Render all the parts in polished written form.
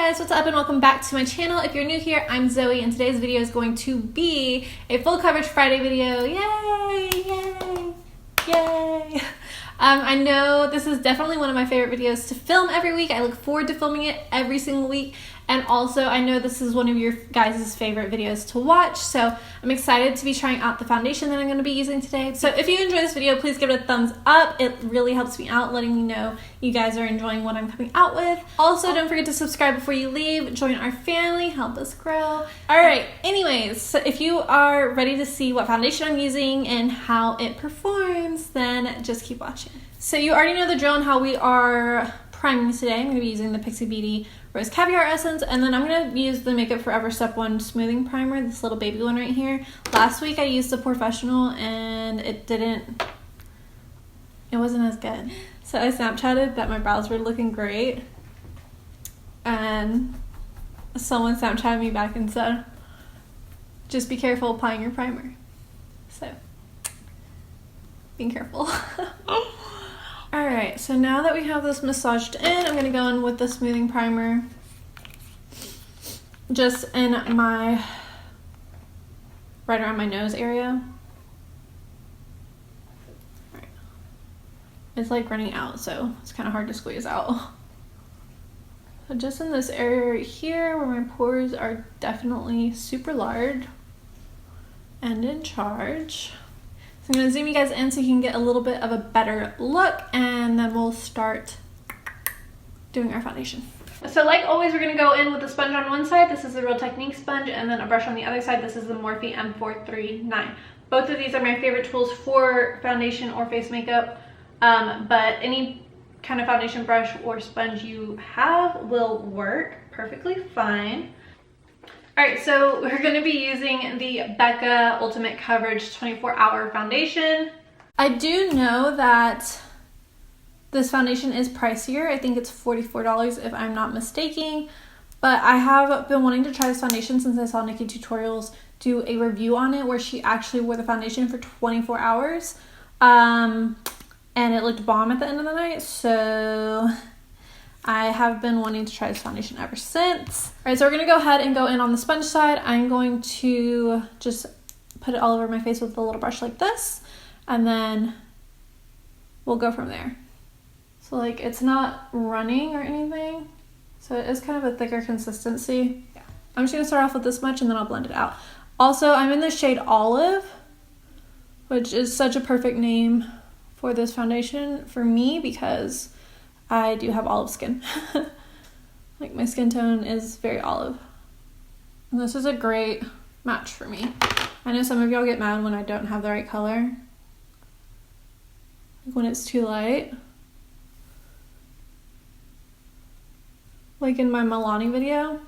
guys, what's up and welcome back to my channel. If you're new here, I'm Zoe and today's video is going to be a full coverage Friday video. Yay! Yay! Yay! I know this is definitely one of my favorite videos to film every week. I look forward to filming it every single week. And also, I know this is one of your guys' favorite videos to watch, so I'm excited to be trying out the foundation that I'm going to be using today. So if you enjoy this video, please give it a thumbs up. It really helps me out, letting me know you guys are enjoying what I'm coming out with. Also, don't forget to subscribe before you leave. Join our family, help us grow. Alright, anyways, so if you are ready to see what foundation I'm using and how it performs, then just keep watching. So you already know the drill on how we are priming today. I'm going to be using the PIXIE Beauty Rose Caviar Essence, and then I'm going to use the Makeup Forever Step 1 Smoothing Primer, this little baby one right here. Last week I used the Professional and it wasn't as good. So I Snapchatted that my brows were looking great, and someone Snapchatted me back and said, just be careful applying your primer. So, being careful. Alright, so now that we have this massaged in, I'm going to go in with the smoothing primer just in my, right around my nose area. Alright. It's like running out, so it's kind of hard to squeeze out. So just in this area right here where my pores are definitely super large and in charge. I'm going to zoom you guys in so you can get a little bit of a better look, and then we'll start doing our foundation. So like always, we're going to go in with a sponge on one side. This is the Real Technique sponge, and then a brush on the other side. This is the Morphe M439. Both of these are my favorite tools for foundation or face makeup, but any kind of foundation brush or sponge you have will work perfectly fine. Alright, so we're going to be using the BECCA Ultimate Coverage 24-Hour Foundation. I do know that this foundation is pricier. I think it's $44 if I'm not mistaken. But I have been wanting to try this foundation since I saw Nikki Tutorials do a review on it where she actually wore the foundation for 24 hours. And it looked bomb at the end of the night. So I have been wanting to try this foundation ever since. All right, so we're gonna go ahead and go in on the sponge side. I'm going to just put it all over my face with a little brush like this, and then we'll go from there. So like, it's not running or anything, so it is kind of a thicker consistency. Yeah. I'm just gonna start off with this much and then I'll blend it out. Also, I'm in the shade Olive, which is such a perfect name for this foundation for me because I do have olive skin. Like, my skin tone is very olive. And this is a great match for me. I know some of y'all get mad when I don't have the right color, like when it's too light. Like in my Milani video.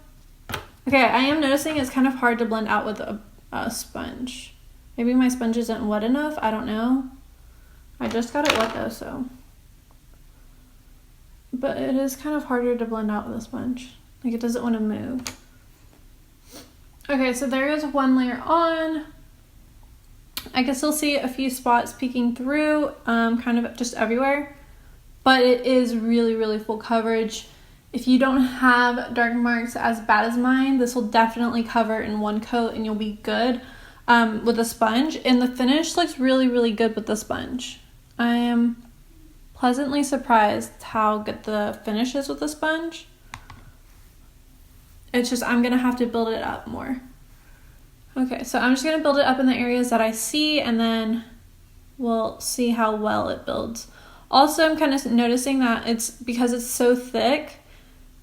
Okay, I am noticing it's kind of hard to blend out with a sponge. Maybe my sponge isn't wet enough, I don't know. I just got it wet though, so. But it is kind of harder to blend out with a sponge. Like, it doesn't want to move. Okay, so there is one layer on. I can still see a few spots peeking through, kind of just everywhere. But it is really, really full coverage. If you don't have dark marks as bad as mine, this will definitely cover in one coat and you'll be good with a sponge. And the finish looks really, really good with the sponge. I am pleasantly surprised how good the finish is with the sponge. It's just, I'm gonna have to build it up more. Okay, so I'm just gonna build it up in the areas that I see, and then we'll see how well it builds. Also, I'm kind of noticing that it's, because it's so thick,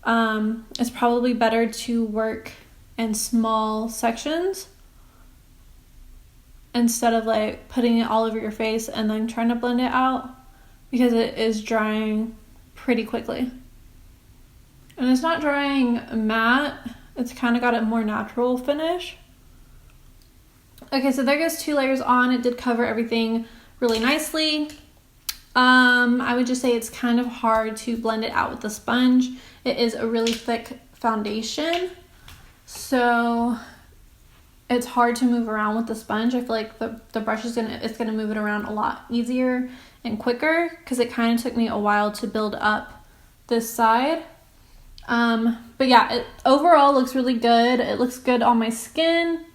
it's probably better to work in small sections instead of like putting it all over your face and then trying to blend it out, because it is drying pretty quickly. And it's not drying matte, it's kind of got a more natural finish. Okay, so there goes 2 layers on. It did cover everything really nicely. I would just say it's kind of hard to blend it out with the sponge. It is a really thick foundation, so it's hard to move around with the sponge. I feel like the brush is gonna move it around a lot easier and quicker, because it kind of took me a while to build up this side. But yeah, it overall looks really good. It looks good on my skin.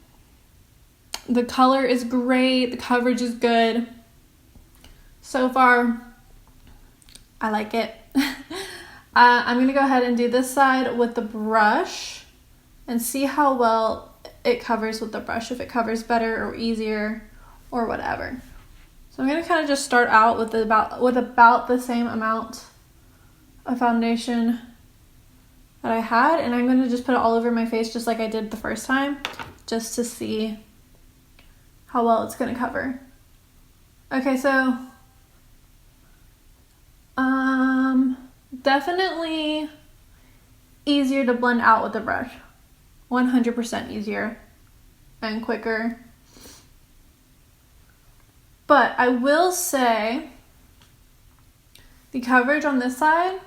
The color is great. The coverage is good. So far, I like it. I'm going to go ahead and do this side with the brush and see how well it covers with the brush, if it covers better or easier or whatever. So I'm going to kind of just start out with about the same amount of foundation that I had, and I'm going to just put it all over my face just like I did the first time, just to see how well it's going to cover. Okay, so definitely easier to blend out with the brush. 100% easier and quicker. But I will say the coverage on this side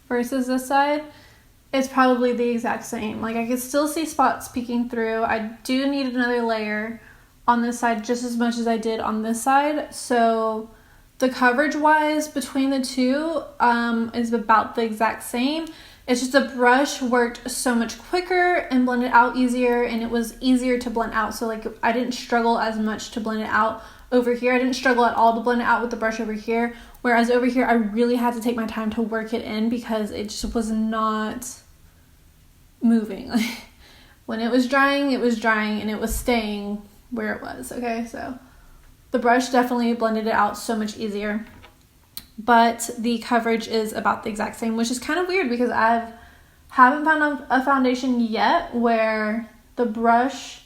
versus this side is probably the exact same. Like, I could still see spots peeking through. I do need another layer on this side just as much as I did on this side. So the coverage wise between the two is about the exact same. It's just the brush worked so much quicker and blended out easier, and it was easier to blend out. So like, I didn't struggle as much to blend it out over here. I didn't struggle at all to blend it out with the brush over here. Whereas over here, I really had to take my time to work it in because it just was not moving. When it was drying, and it was staying where it was. Okay, so the brush definitely blended it out so much easier. But the coverage is about the exact same, which is kind of weird because I haven't found a foundation yet where the brush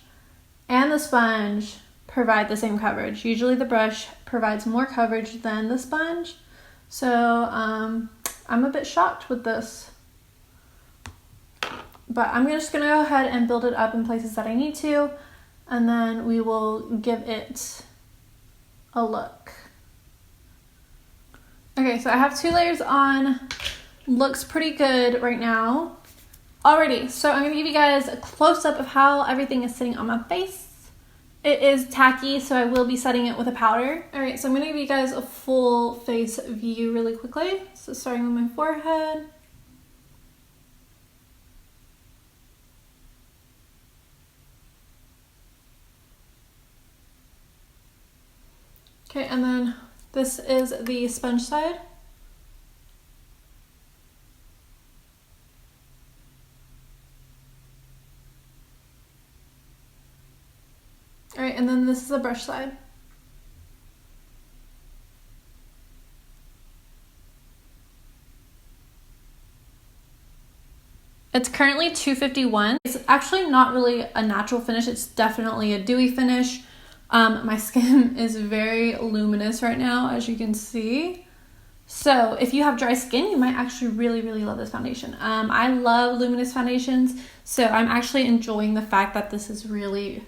and the sponge provide the same coverage. Usually the brush provides more coverage than the sponge. So I'm a bit shocked with this. But I'm just going to go ahead and build it up in places that I need to, and then we will give it a look. Okay, so I have 2 layers on. Looks pretty good right now. Alrighty, so I'm going to give you guys a close-up of how everything is sitting on my face. It is tacky, so I will be setting it with a powder. Alright, so I'm going to give you guys a full face view really quickly. So starting with my forehead. Okay, and then this is the sponge side. All right, and then this is the brush side. It's currently 251. It's actually not really a natural finish. It's definitely a dewy finish. My skin is very luminous right now, as you can see. So if you have dry skin, you might actually really, really love this foundation. I love luminous foundations, so I'm actually enjoying the fact that this is really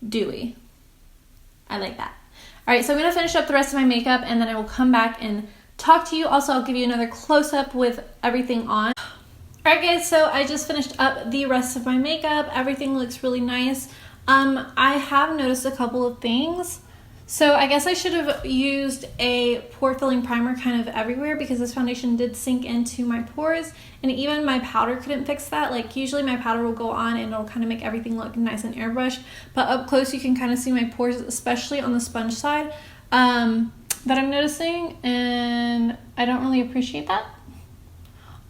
dewy. I like that. All right, so I'm gonna finish up the rest of my makeup, and then I will come back and talk to you. Also, I'll give you another close-up with everything on. All right, guys, so I just finished up the rest of my makeup. Everything looks really nice. I have noticed a couple of things. So I guess I should have used a pore filling primer kind of everywhere because this foundation did sink into my pores, and even my powder couldn't fix that. Like, usually my powder will go on and it'll kind of make everything look nice and airbrushed, but up close you can kind of see my pores, especially on the sponge side, that I'm noticing, and I don't really appreciate that.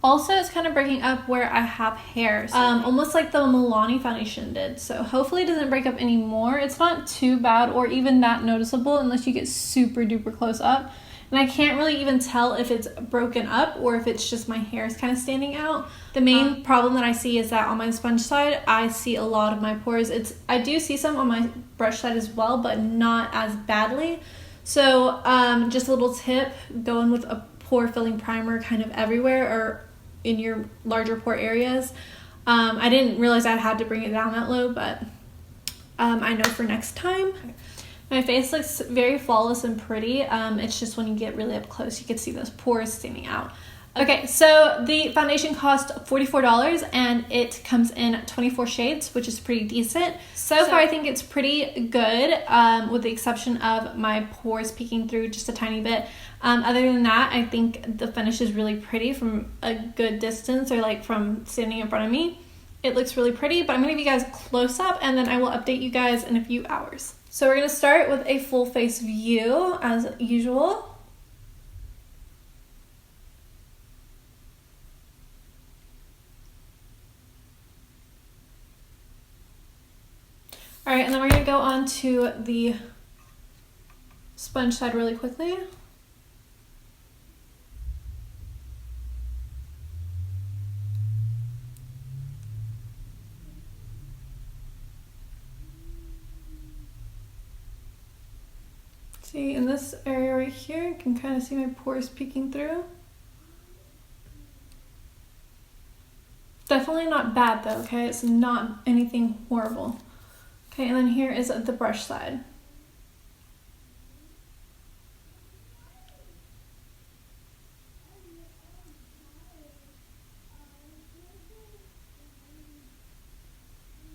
Also, it's kind of breaking up where I have hair, so almost like the Milani foundation did. So hopefully it doesn't break up anymore. It's not too bad or even that noticeable unless you get super duper close up. And I can't really even tell if it's broken up or if it's just my hair is kind of standing out. The main problem that I see is that on my sponge side, I see a lot of my pores. I do see some on my brush side as well, but not as badly. So just a little tip, go in with a pore filling primer kind of everywhere or in your larger pore areas. I didn't realize I had to bring it down that low, but I know for next time. My face looks very flawless and pretty. It's just when you get really up close, you can see those pores standing out. Okay, so the foundation cost $44 and it comes in 24 shades, which is pretty decent. So far, I think it's pretty good, with the exception of my pores peeking through just a tiny bit. Other than that, I think the finish is really pretty from a good distance, or like from standing in front of me. It looks really pretty, but I'm gonna give you guys a close up and then I will update you guys in a few hours. So we're gonna start with a full face view as usual. All right, and then we're gonna go on to the sponge side really quickly. See, in this area right here, you can kind of see my pores peeking through. Definitely not bad though, okay? It's not anything horrible. Okay, and then here is the brush side.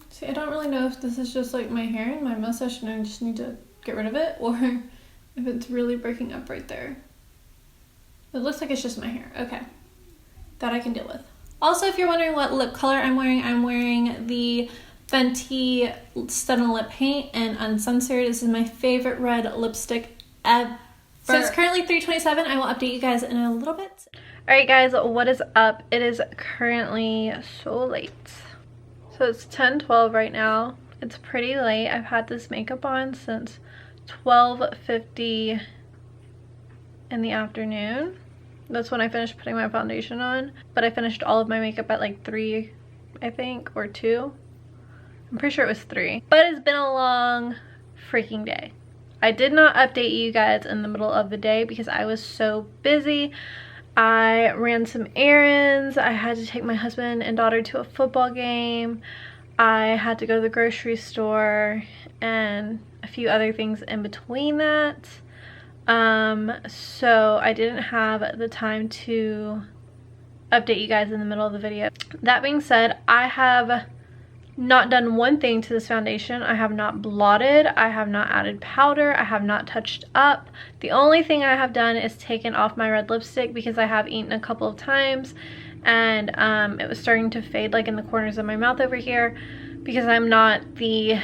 See, I don't really know if this is just like my hair and my mustache and I just need to get rid of it, or if it's really breaking up right there. It looks like it's just my hair. Okay, that I can deal with. Also, if you're wondering what lip color I'm wearing the Fenty Stunna lip paint in Uncensored. This is my favorite red lipstick ever. So it's currently 3:27. I will update you guys in a little bit. Alright guys, what is up? It is currently so late. So it's 10:12 right now. It's pretty late. I've had this makeup on since 12:50 in the afternoon. That's when I finished putting my foundation on. But I finished all of my makeup at like 3, I think, or 2. I'm pretty sure it was 3. But it's been a long freaking day. I did not update you guys in the middle of the day because I was so busy. I ran some errands. I had to take my husband and daughter to a football game. I had to go to the grocery store and a few other things in between that. So I didn't have the time to update you guys in the middle of the video. That being said, I have not done one thing to this foundation. I have not blotted, I have not added powder, I have not touched up. The only thing I have done is taken off my red lipstick because I have eaten a couple of times and it was starting to fade like in the corners of my mouth over here, because I'm not the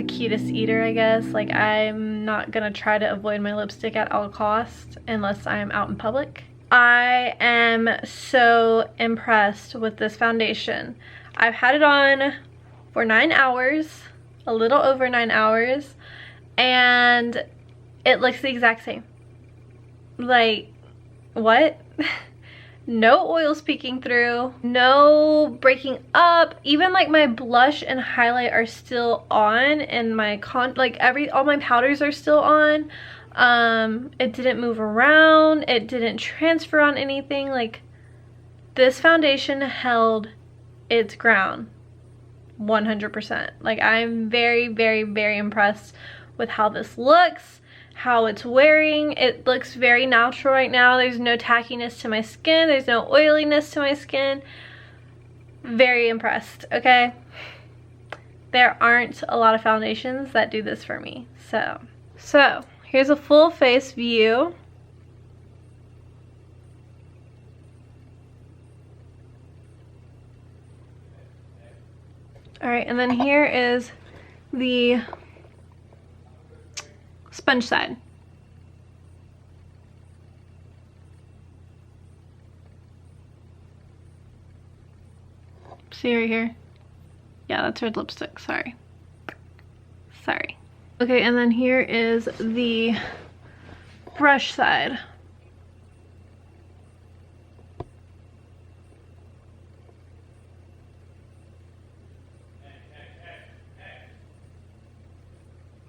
cutest eater, I guess. Like, I'm not gonna try to avoid my lipstick at all costs unless I am out in public. I am so impressed with this foundation. I've had it on for 9 hours, a little over 9 hours, and it looks the exact same. Like, what? No oils peeking through, no breaking up. Even like my blush and highlight are still on, and my all my powders are still on. It didn't move around, it didn't transfer on anything. Like, this foundation held its ground 100%. Like, I'm very, very, very impressed with how this looks, how it's wearing. It looks very natural right now. There's no tackiness to my skin, there's no oiliness to my skin. Very impressed, okay? There aren't a lot of foundations that do this for me. So here's a full face view. All right, and then here is the sponge side. See right here? Yeah, that's red lipstick, sorry. Okay, and then here is the brush side.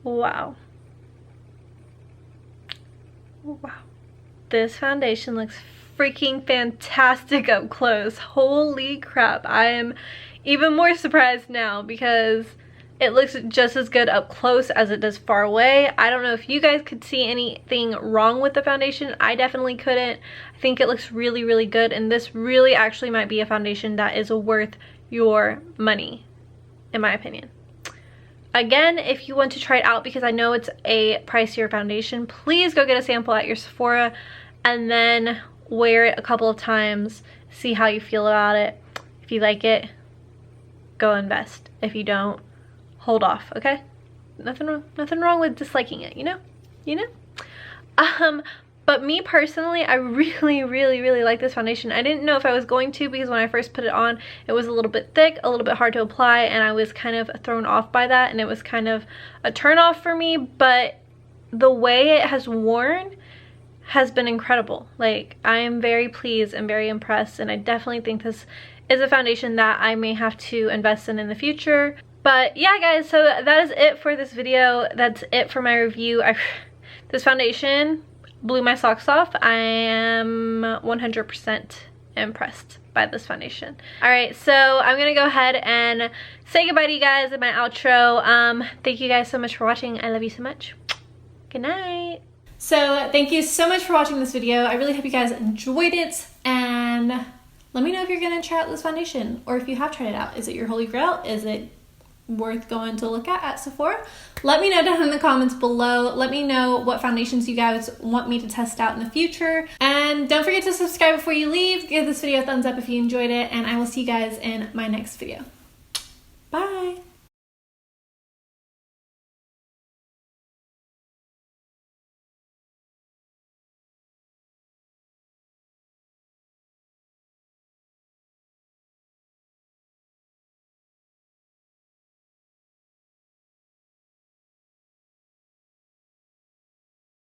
Wow. Wow. This foundation looks freaking fantastic up close. Holy crap. I am even more surprised now because It looks just as good up close as it does far away. I don't know if you guys could see anything wrong with the foundation. I definitely couldn't. I think it looks really, really good, and this really actually might be a foundation that is worth your money, in my opinion. Again, if you want to try it out, because I know it's a pricier foundation, please go get a sample at your Sephora and then wear it a couple of times, see how you feel about it. If you like it, go invest. If you don't, hold off, okay? Nothing wrong with disliking it, you know? But me personally, I really like this foundation. I didn't know if I was going to, because when I first put it on, it was a little bit thick, a little bit hard to apply, and I was kind of thrown off by that, and it was kind of a turn off for me. But the way it has worn has been incredible. Like, I am very pleased and very impressed, and I definitely think this is a foundation that I may have to invest in the future. But yeah, guys, so that is it for this video. That's it for my review. This foundation blew my socks off. I am 100% impressed by this foundation. All right, so I'm gonna go ahead and say goodbye to you guys in my outro. Thank you guys so much for watching. I love you so much. Good night. So thank you so much for watching this video. I really hope you guys enjoyed it, and let me know if you're gonna try out this foundation, or if you have tried it out. Is it your holy grail? Is it worth going to look at Sephora? Let me know down in the comments below. Let me know what foundations you guys want me to test out in the future. And don't forget to subscribe before you leave. Give this video a thumbs up if you enjoyed it, and I will see you guys in my next video. Bye!